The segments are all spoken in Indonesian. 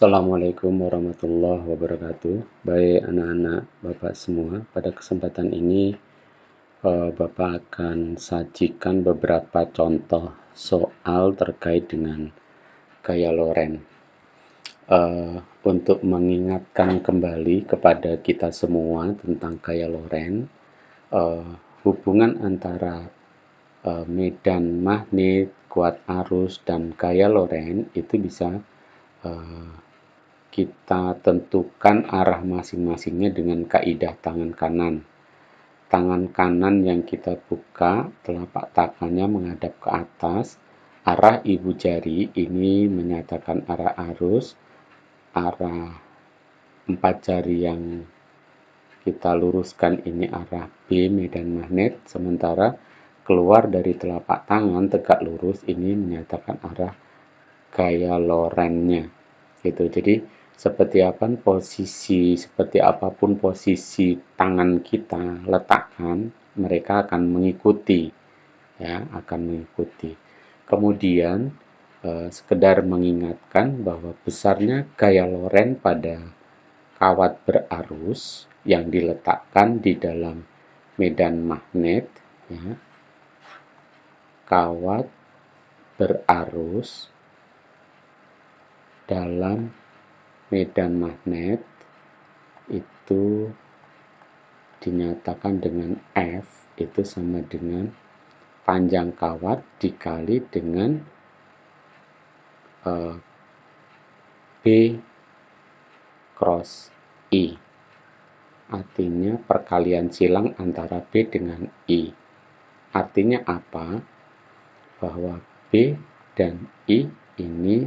Assalamualaikum warahmatullahi wabarakatuh. Baik anak-anak Bapak semua, pada kesempatan ini Bapak akan sajikan beberapa contoh soal terkait dengan gaya Loren. Untuk mengingatkan kembali kepada kita semua tentang gaya Loren, hubungan antara medan magnet, kuat arus, dan gaya Loren itu bisa kita tentukan arah masing-masingnya dengan kaidah tangan kanan. Tangan kanan yang kita buka, telapak tangannya menghadap ke atas. Arah ibu jari ini menyatakan arah arus. Arah empat jari yang kita luruskan ini arah B, medan magnet. Sementara keluar dari telapak tangan tegak lurus ini menyatakan arah gaya Lorennya. Gitu. Jadi seperti apapun posisi tangan kita letakkan, mereka akan mengikuti, ya, akan mengikuti. Kemudian sekedar mengingatkan bahwa besarnya gaya Loren pada kawat berarus yang diletakkan di dalam medan magnet, ya, kawat berarus dalam medan magnet itu dinyatakan dengan F itu sama dengan panjang kawat dikali dengan B cross I. Artinya perkalian silang antara B dengan I. Artinya apa? Bahwa B dan I ini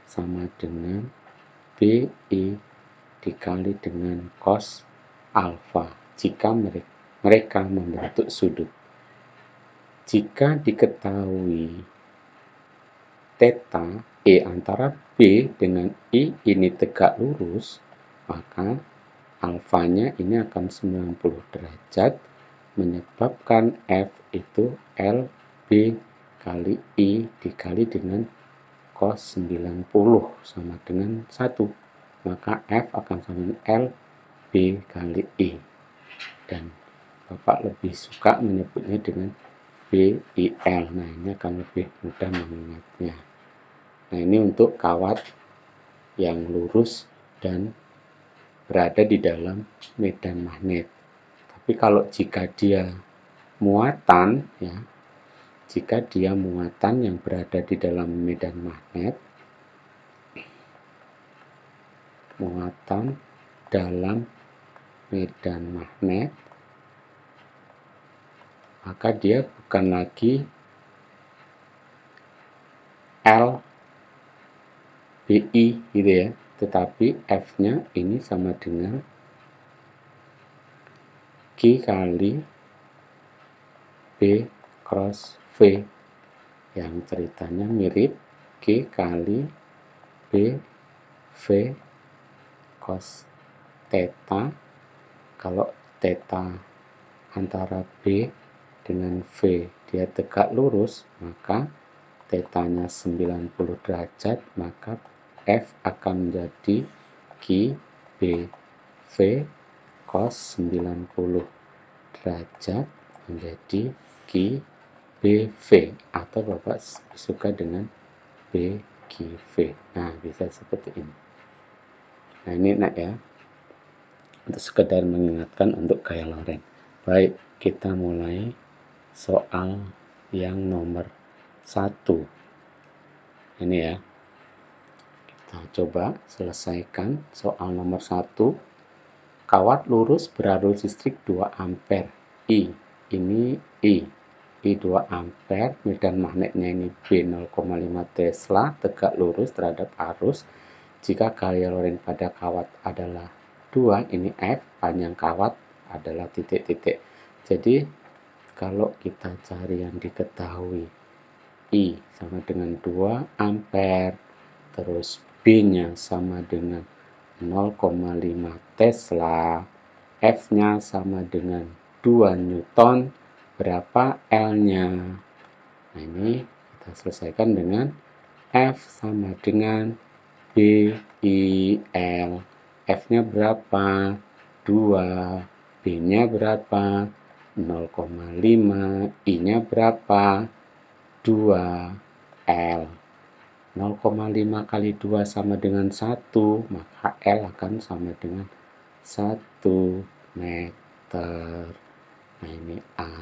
sama dengan BI dikali dengan cos alfa jika mereka membentuk sudut. Jika diketahui theta antara B dengan I ini tegak lurus, maka alfanya ini akan 90 derajat menyebabkan F itu LB kali I dikali dengan cos 90 sama dengan 1. Maka F akan sama dengan LB kali I. Dan Bapak lebih suka menyebutnya dengan BIL. Nah, ini akan lebih mudah mengingatnya. Nah, ini untuk kawat yang lurus dan berada di dalam medan magnet. Tapi kalau jika dia muatan, ya, jika dia muatan yang berada di dalam medan magnet, muatan dalam medan magnet, maka dia bukan lagi LBI gitu ya, tetapi F-nya ini sama dengan Q kali B cross V yang ceritanya mirip Q kali B V cos theta. Kalau theta antara B dengan V dia tegak lurus, maka tetanya 90 derajat, maka F akan menjadi Q B V cos 90 derajat menjadi Q B V, atau Bapak suka dengan B Q V. Nah, bisa seperti ini. Nah, ini enak ya, untuk sekedar mengingatkan untuk gaya Loren. Baik, kita mulai soal yang nomor 1. Ini ya, kita coba selesaikan soal nomor 1. Kawat lurus berarus listrik 2 ampere I. Ini I 2 ampere, medan magnetnya ini B 0,5 Tesla, tegak lurus terhadap arus. Jika gaya Loren pada kawat adalah 2, ini F, panjang kawat adalah titik-titik. Jadi kalau kita cari yang diketahui, I sama dengan 2 ampere, terus B-nya sama dengan 0,5 Tesla, F-nya sama dengan 2 Newton, berapa L-nya? Nah, ini kita selesaikan dengan F sama dengan I, L. F-nya berapa? 2. B-nya berapa? 0,5. I-nya berapa? 2. L. 0,5 kali 2 sama dengan 1, maka L akan sama dengan 1 meter. Nah, ini A.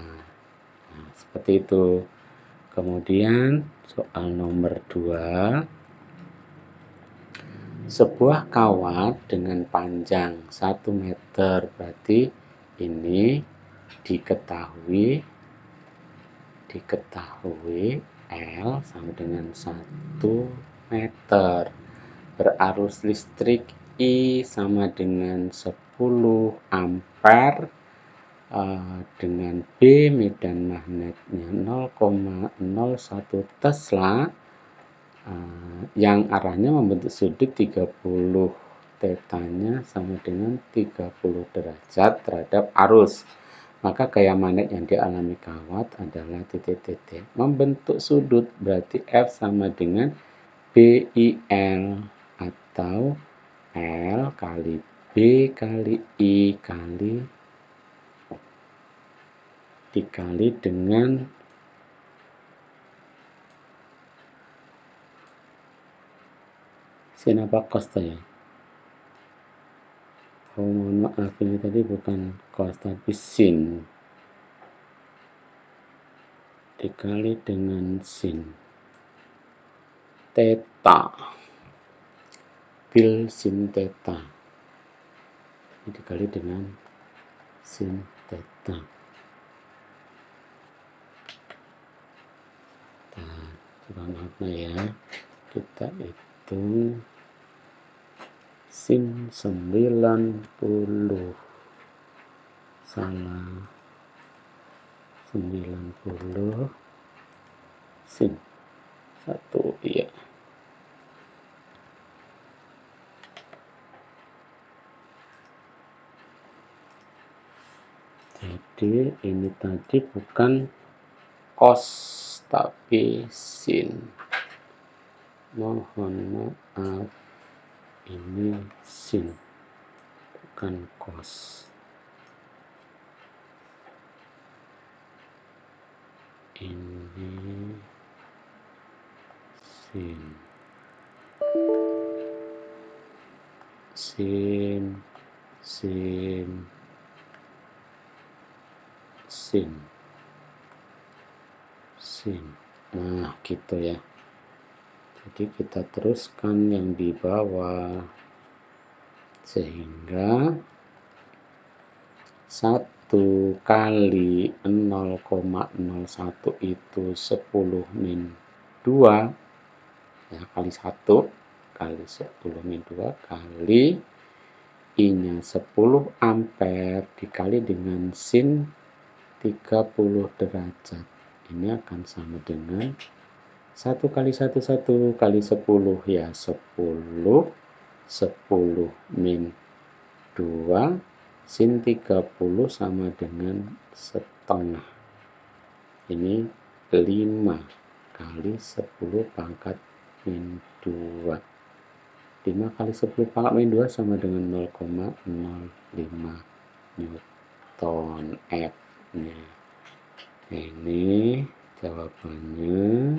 Nah, seperti itu. Kemudian soal nomor 2. Sebuah kawat dengan panjang 1 meter, berarti ini diketahui L sama dengan 1 meter. Berarus listrik I sama dengan 10 ampere, dengan B medan magnetnya 0,01 Tesla, yang arahnya membentuk sudut 30 tetanya sama dengan 30 derajat terhadap arus. Maka gaya magnet yang dialami kawat adalah titik-titik. Membentuk sudut berarti F sama dengan BIL atau L kali B kali I dikali dengan sin apa cos ya? Oh, mohon maaf, ini tadi bukan cos tapi sin dikali dengan sin theta, bil sin theta dikali dengan sin theta. Nah, coba maafnya ya, kita hitung sin 90, salah, 90 sin 1, iya. Jadi ini tadi bukan cos tapi sin. Mohon maaf, ini sin bukan cos. Ini sin. Sin, sin, sin, sin. Nah, gitu ya. Jadi kita teruskan yang di bawah, sehingga 1 kali 0,01 itu 10 min 2, ya, kali 1 kali 10 min 2 kali I-nya 10 ampere dikali dengan sin 30 derajat. Ini akan sama dengan 1 kali 1 kali 10, ya 10 min 2 sin 30 sama dengan setengah. Ini 5 kali 10 pangkat min 2. 5 kali 10 pangkat min 2 sama dengan 0,05 Newton F-nya. Ini jawabannya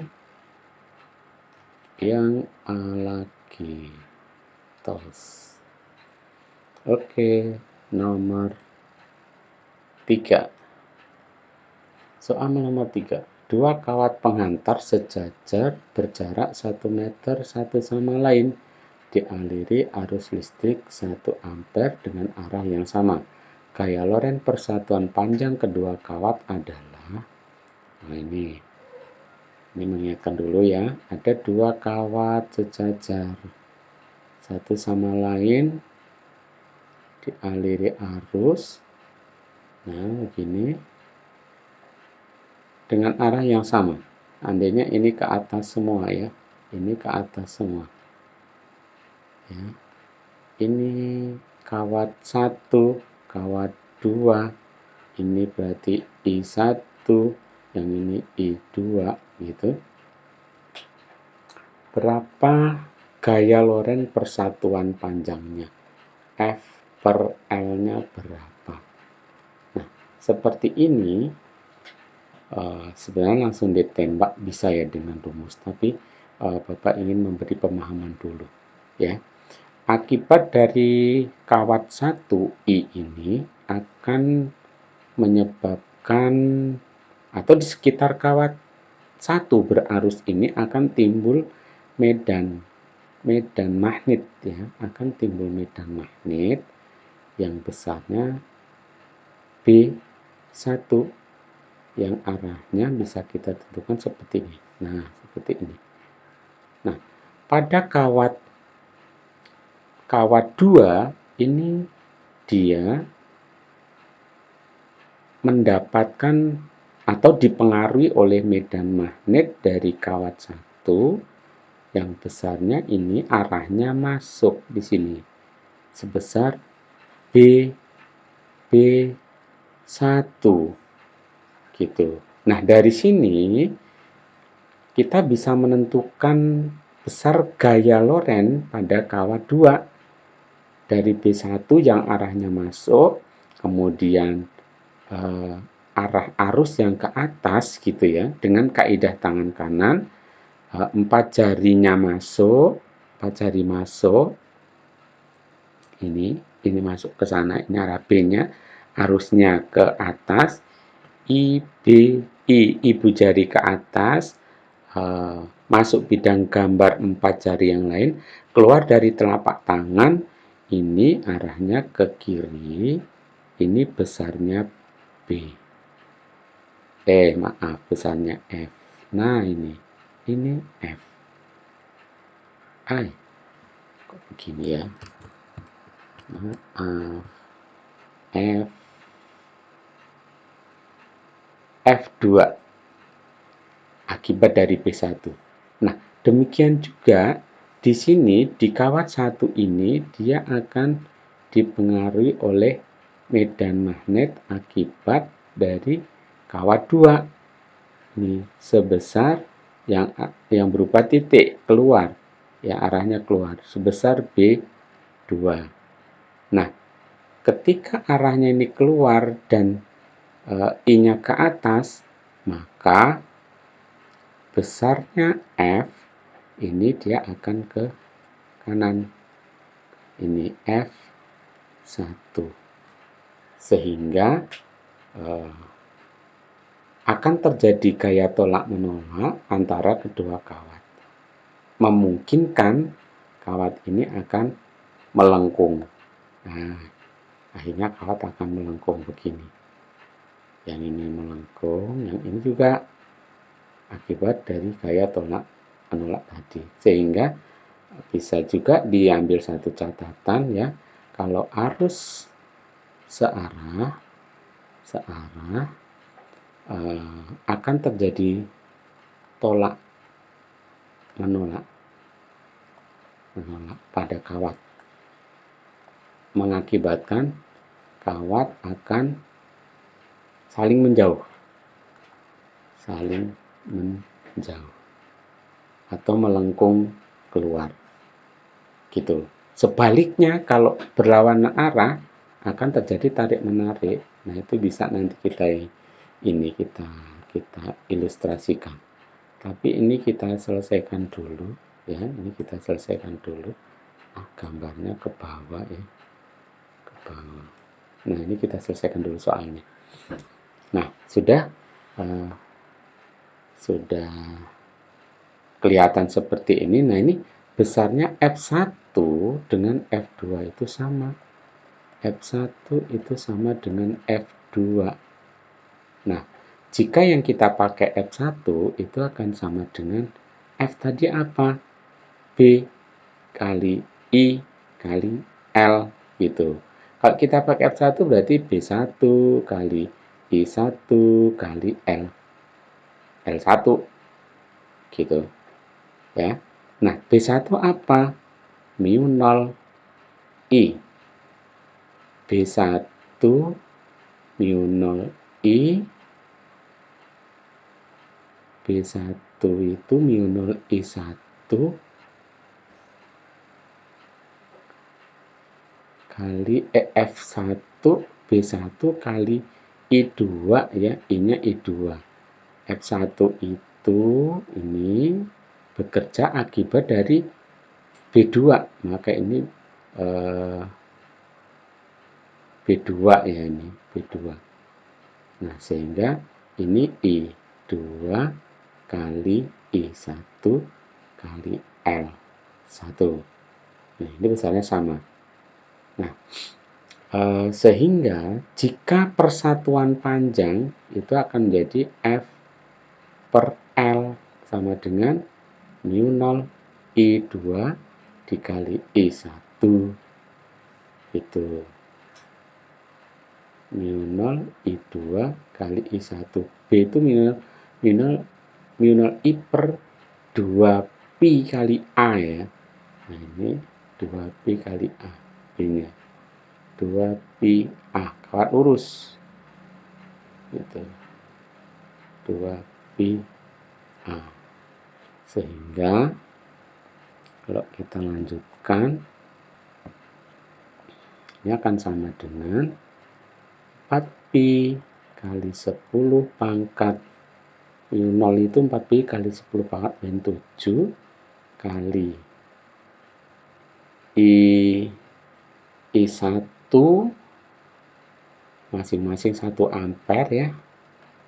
yang A lagi, tos. Oke, nomor 3. Soal nomor 3. Dua kawat penghantar sejajar berjarak 1 meter satu sama lain dialiri arus listrik 1 ampere dengan arah yang sama. Gaya Lorentz persatuan panjang kedua kawat adalah, nah ini mengingatkan dulu ya, ada dua kawat sejajar satu sama lain dialiri arus, nah begini, dengan arah yang sama. Andainya ini ke atas semua ya, ini ke atas semua ya. Ini kawat 1, kawat 2, ini berarti I1, yang ini I2 gitu. Berapa gaya Lorentz persatuan panjangnya. F per L-nya berapa? Nah, seperti ini sebenarnya langsung ditembak bisa ya dengan rumus, tapi Bapak ingin memberi pemahaman dulu ya. Akibat dari kawat 1I ini akan menyebabkan atau di sekitar kawat 1 berarus ini akan timbul medan magnet ya, akan timbul medan magnet yang besarnya B1 yang arahnya bisa kita tentukan seperti ini. Nah, seperti ini. Nah, pada kawat 2 ini dia mendapatkan atau dipengaruhi oleh medan magnet dari kawat 1 yang besarnya ini arahnya masuk di sini sebesar B1 gitu. Nah, dari sini kita bisa menentukan besar gaya Lorentz pada kawat 2 dari B1 yang arahnya masuk, kemudian arah arus yang ke atas gitu ya, dengan kaidah tangan kanan, 4 jarinya masuk, 4 jari masuk, ini masuk ke sana, ini arah B-nya, arusnya ke atas, ibu jari ke atas, masuk bidang gambar 4 jari yang lain, keluar dari telapak tangan, ini arahnya ke kiri, ini besarnya B. Maaf, besarnya F. Nah, ini F. Kok begini ya? Maaf, F. F2 akibat dari B1. Nah, demikian juga di sini di kawat 1 ini dia akan dipengaruhi oleh medan magnet akibat dari kawat 2. Ini sebesar yang berupa titik keluar, ya arahnya keluar sebesar B2. Nah, ketika arahnya ini keluar dan I-nya ke atas, maka besarnya F ini dia akan ke kanan. Ini F1. Sehingga akan terjadi gaya tolak-menolak antara kedua kawat. Memungkinkan kawat ini akan melengkung. Nah, akhirnya kawat akan melengkung begini. Yang ini melengkung, yang ini juga akibat dari gaya tolak-menolak tadi. Sehingga bisa juga diambil satu catatan ya, kalau arus searah akan terjadi tolak menolak pada kawat, mengakibatkan kawat akan saling menjauh atau melengkung keluar gitu. Sebaliknya kalau berlawanan arah akan terjadi tarik menarik. Nah, itu bisa nanti kita ilustrasikan. Tapi ini kita selesaikan dulu ya. Ini kita selesaikan dulu. Gambarnya ke bawah ya. Ke bawah. Nah, ini kita selesaikan dulu soalnya. Nah, sudah kelihatan seperti ini. Nah, ini besarnya F1 dengan F2 itu sama. F1 itu sama dengan F2. Nah, jika yang kita pakai F1 itu akan sama dengan F tadi apa? B kali I kali L gitu. Kalau kita pakai F1 berarti B1 kali I1 kali L1 gitu ya. Nah, B1 apa? Mu 0 I. B1 mu 0 I. B1 itu mu 0 I1 kali F1 B1 kali I2 ya, I-nya I2. F1 itu ini bekerja akibat dari B2, maka ini B2 ya, ini B2. Nah, sehingga ini I2 kali I1 kali L1. Nah, ini besarnya sama. Nah, sehingga jika persatuan panjang itu akan menjadi F per L sama dengan mu 0 I2 dikali I1. Itu mu 0 I2 kali I1. B itu mu 0 I per 2pi kali A ya. Nah, ini 2pi kali A. B-nya 2pi A, kawat lurus. Gitu. 2pi A. Sehingga kalau kita lanjutkan, ini akan sama dengan 4pi kali 10 pangkat mu 0 itu 4pi kali 10 pangkat min 7 kali I1 masing-masing 1 ampere ya,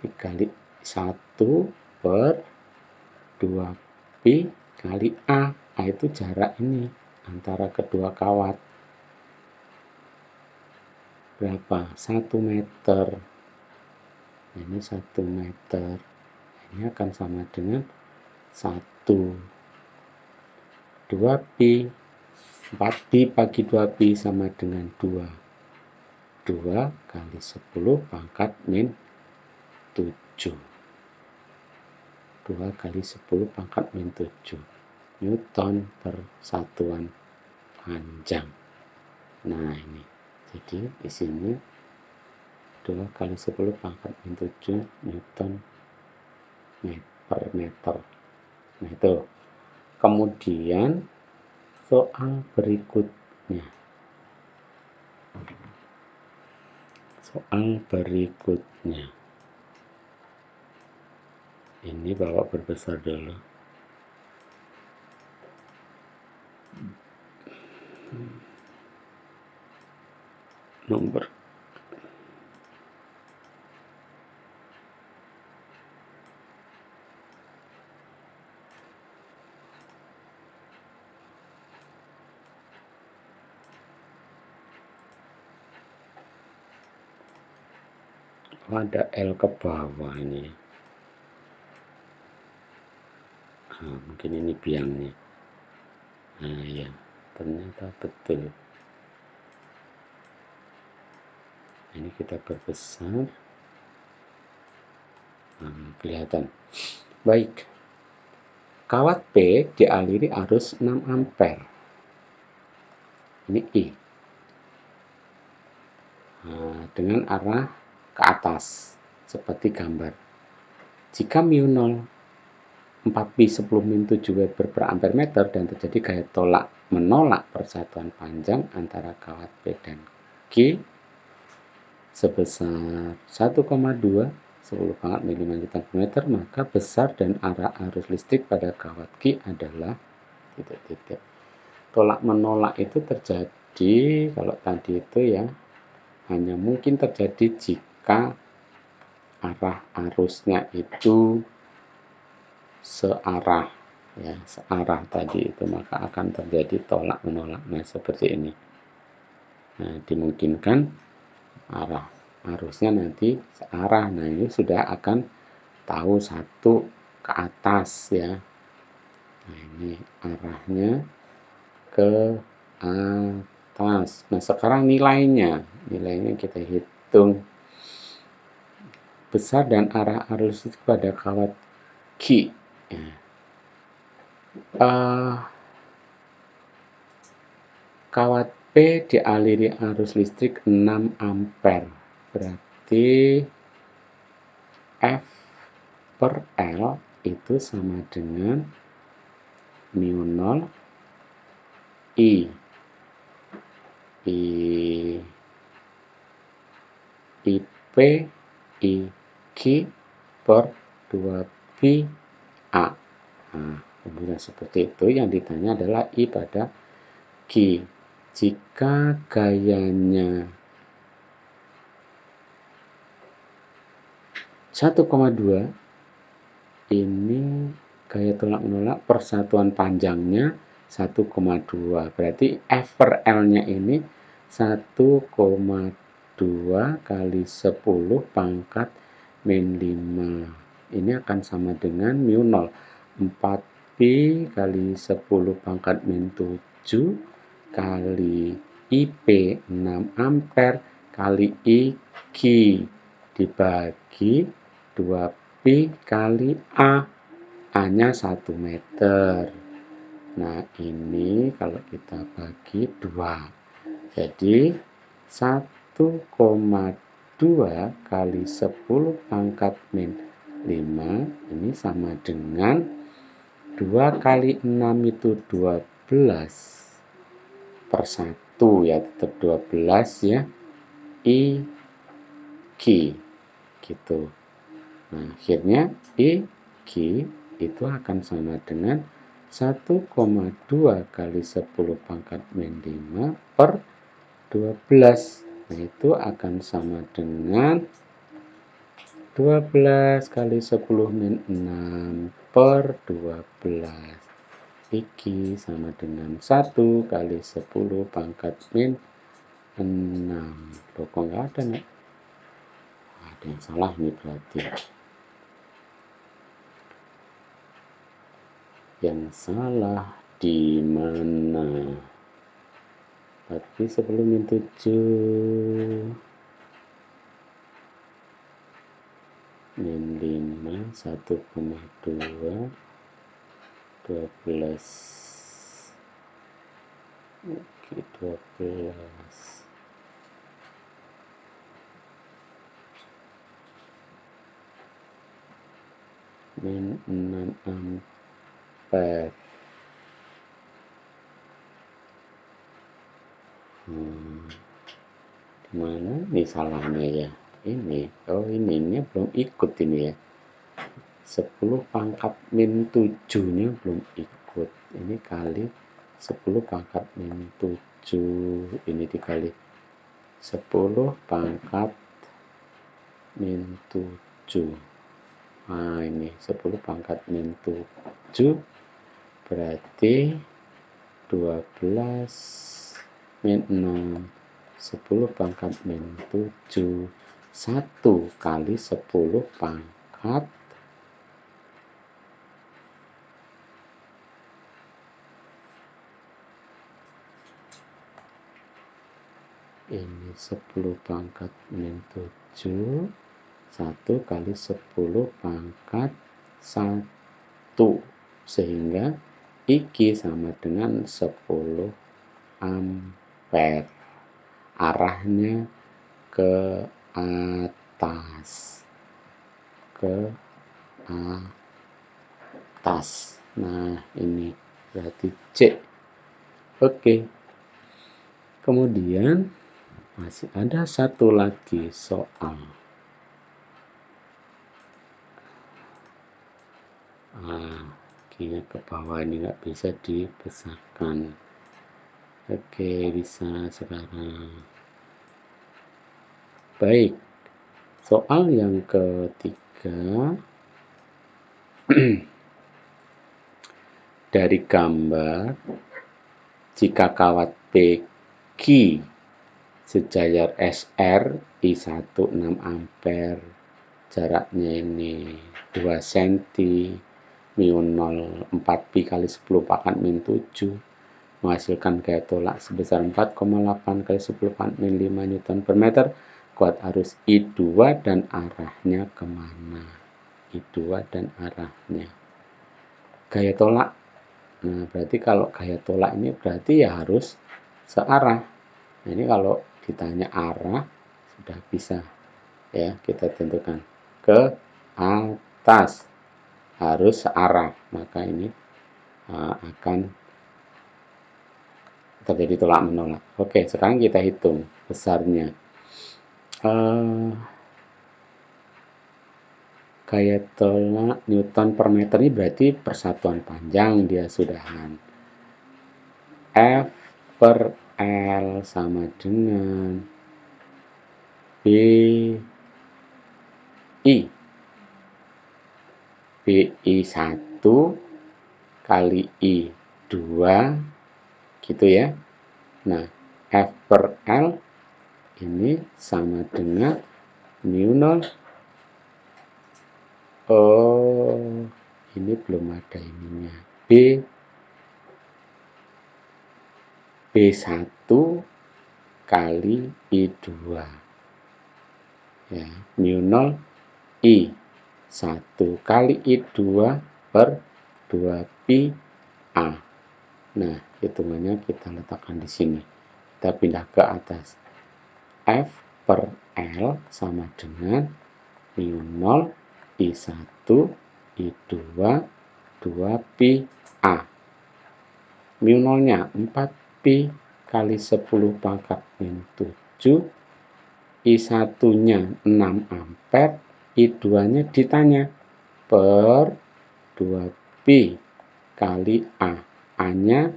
dikali 1 per 2pi kali A. A itu jarak ini antara kedua kawat. Berapa? 1 meter. Ini 1 meter. Ini akan sama dengan 1. 2pi. 4pi bagi 2pi sama dengan 2. 2 kali 10 pangkat min 7. 2 kali 10 pangkat min 7. Newton per satuan panjang. Nah, ini. Jadi di sini 2 kali 10 pangkat min 7 Newton per meter. Nah, itu. Kemudian soal berikutnya. Ini bawa berbesar dulu. Nomor ada L ke bawah ini. Nah, mungkin ini biangnya. Nah, ya, ternyata betul. Ini kita perbesar. Nah, kelihatan. Baik. Kawat P dialiri arus 6 ampere. Ini I. Nah, dengan arah ke atas seperti gambar. Jika mu 0 4pi 10 min 7 Weber per ampere meter dan terjadi gaya tolak menolak persatuan panjang antara kawat P dan Q sebesar 1,2 10 pangkat mm per meter, maka besar dan arah arus listrik pada kawat Q adalah titik-titik. Tolak menolak itu terjadi kalau tadi itu ya hanya mungkin terjadi jika arah arusnya itu searah ya, searah tadi itu, maka akan terjadi tolak menolak. Nah, seperti ini. Nah, dimungkinkan arah arusnya nanti searah. Nah, ini sudah akan tahu satu ke atas ya. Nah, ini arahnya ke atas. Nah, sekarang nilainya kita hitung. Besar dan arah arus itu pada kawat Q ya. Kawat P dialiri arus listrik 6 ampere. Berarti F per L itu sama dengan mu 0 I. I, IP, IQ per 2pi A. Nah, kemudian seperti itu, yang ditanya adalah I pada Q. Jika gayanya 1,2, ini gaya tolak menolak persatuan panjangnya 1,2. Berarti F per L-nya ini 1,2 kali 10 pangkat min 5. Ini akan sama dengan mu 0. 4pi kali 10 pangkat min 7 kali IP 6 ampere kali IQ dibagi 2pi kali A. A-nya 1 meter. Nah, ini kalau kita bagi 2. Jadi 1,2 kali 10 pangkat min 5 ini sama dengan 2 kali 6 itu 12 per 1 ya, tetap 12 ya, IQ gitu. Nah, akhirnya IQ itu akan sama dengan 1,2 kali 10 pangkat min 5 per 12. Nah, itu akan sama dengan 12 kali 10 min 6 per 12. IQ sama dengan 1 kali 10 pangkat min 6. Loh, kok nggak ada nih? Ada yang salah nih berarti. Yang salah di mana? Tapi sebelum min 7 min 5 1,2 12 oke 12 min 6 ampere. Dimana nih salahnya ya? Ini, oh ini belum ikut ini ya. 10 pangkat min 7 nya belum ikut. Ini kali 10 pangkat min 7, ini dikali 10 pangkat min 7. Nah, ini 10 pangkat min 7 berarti 12 min 6, 10 pangkat min 7, 1 kali 10 pangkat ini 10 pangkat min 7, 1 kali 10 pangkat 1, sehingga IQ sama dengan 10 ampere. Arahnya ke atas. Ke atas. Nah, ini berarti C. Oke. Kemudian masih ada satu lagi soal. Kayaknya ke bawah ini nggak bisa dibesarkan. Oke, bisa sekarang. Baik, soal yang ketiga. Dari gambar, jika kawat PQ sejajar SR I1 6 ampere, jaraknya ini 2 cm, mu 0 4pi kali 10 pangkat min 7, menghasilkan gaya tolak sebesar 4,8 kali 10 pangkat min 5 Newton per meter. Kuat arus I2 dan arahnya kemana? I2 dan arahnya. Gaya tolak. Nah, berarti kalau gaya tolak ini berarti ya harus searah. Nah, ini kalau ditanya arah sudah bisa ya kita tentukan ke atas, harus searah, maka ini akan terjadi tolak menolak. Oke, sekarang kita hitung besarnya. Gaya tolak Newton per meter ini berarti persatuan panjang dia sudahan. F per L sama dengan B I. BI 1 kali I 2 gitu ya. Nah, F per L ini sama dengan mu 0. Oh, ini belum ada ininya. B1 kali I2. Ya, mu 0 I1 kali I2 per 2 pi A. Nah, hitungannya kita letakkan di sini. Kita pindah ke atas. F per L sama dengan mu 0 I1 I2 2 pi A. Mu 0-nya 4 pi kali 10 pangkat min 7. I1-nya 6 ampere. I2-nya ditanya per 2 pi kali A. A-nya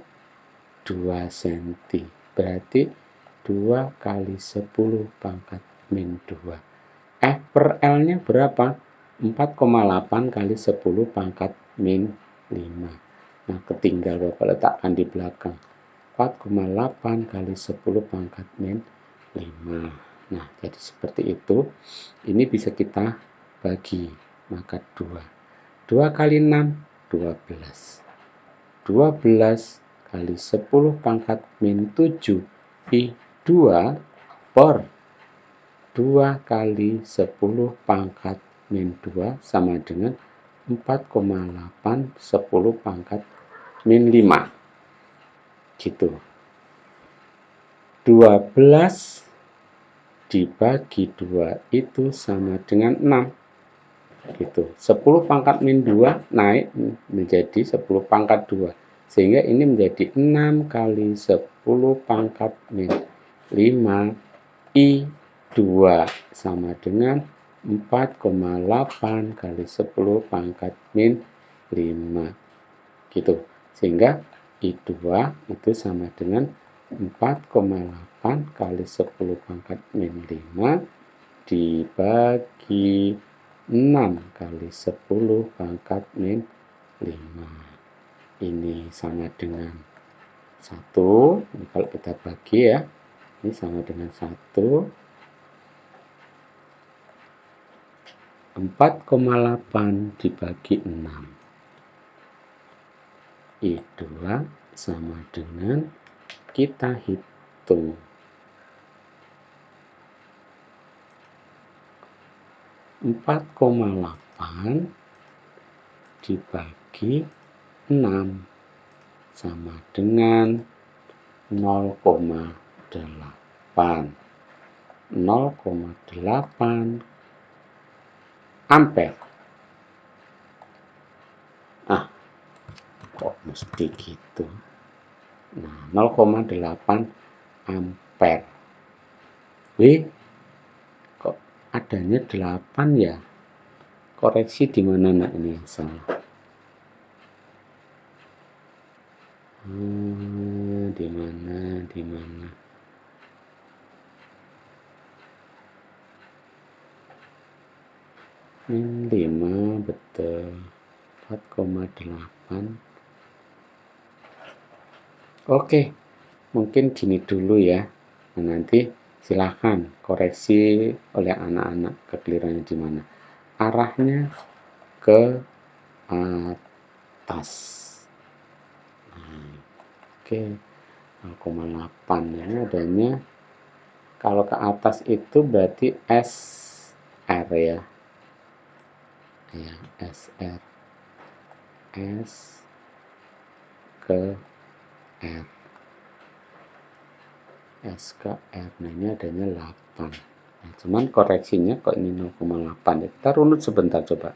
2 cm. Berarti 2 kali 10 pangkat min 2. F per L-nya berapa? 4,8 kali 10 pangkat min 5. Nah, ketinggal Bapak letakkan di belakang. 4,8 kali 10 pangkat min 5. Nah, jadi seperti itu. Ini bisa kita bagi. Maka 2. 2 kali 6, 12. 12 kali 10 pangkat min 7 pi 2 per 2 kali 10 pangkat min 2 sama dengan 4,8 10 pangkat min 5. Gitu. 12 dibagi 2 itu sama dengan 6. Gitu. 10 pangkat min 2 naik menjadi 10 pangkat 2. Sehingga ini menjadi 6 kali 10 pangkat min 5 I2 sama dengan 4,8 kali 10 pangkat min 5. Gitu. Sehingga I2 itu sama dengan 4,8 kali 10 pangkat min 5 dibagi 6 kali 10 pangkat min 5. Ini sama dengan 1. Ini kalau kita bagi ya. Ini sama dengan 1. 4,8 dibagi 6. I2 sama dengan kita hitung 4,8 dibagi 6 sama dengan 0,8. 0,8 ampere. Kok mesti gitu? Nah, 0,8 ampere. Kok adanya 8 ya? Koreksi di mana nak ini yang salah? Di mana? Min 5 betul. 4,8. Oke, mungkin gini dulu ya. Nah, nanti silahkan koreksi oleh anak-anak kekeliruannya di mana. Arahnya ke atas. Nah, oke, 0,8 ya adanya. Kalau ke atas itu berarti SR ya. Ya, SR. S ke R. S ke R. Nah, ini adanya 8. Nah, cuman koreksinya kok ini 0,8 ya. Kita runut sebentar coba.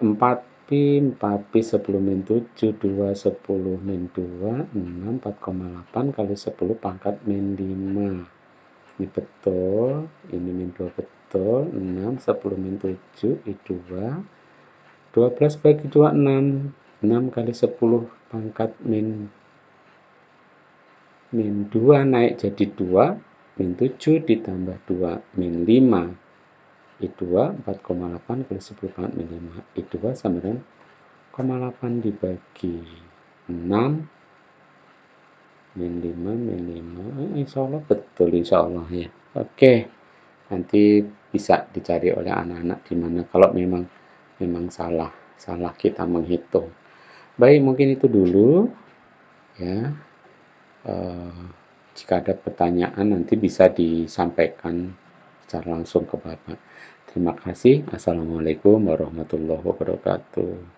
4 Pi 4 Pi 10 min 7 2 10 min 2 6 4,8 kali 10 pangkat min 5. Ini betul, ini min 2 betul. 6 10 min 7 I2 12 bagi 2 6 6 kali 10 pangkat min 2 naik jadi 2 min 7 ditambah 2 min 5 I2 4,8 kali 10 pangkat min 5 I2 sama dengan 0,8 dibagi 6 min 5 min 5 insya Allah betul insya Allah ya. Oke, nanti bisa dicari oleh anak-anak di mana kalau memang salah kita menghitung. Baik, mungkin itu dulu ya. Jika ada pertanyaan nanti bisa disampaikan secara langsung ke Bapak. Terima kasih. Assalamualaikum warahmatullahi wabarakatuh.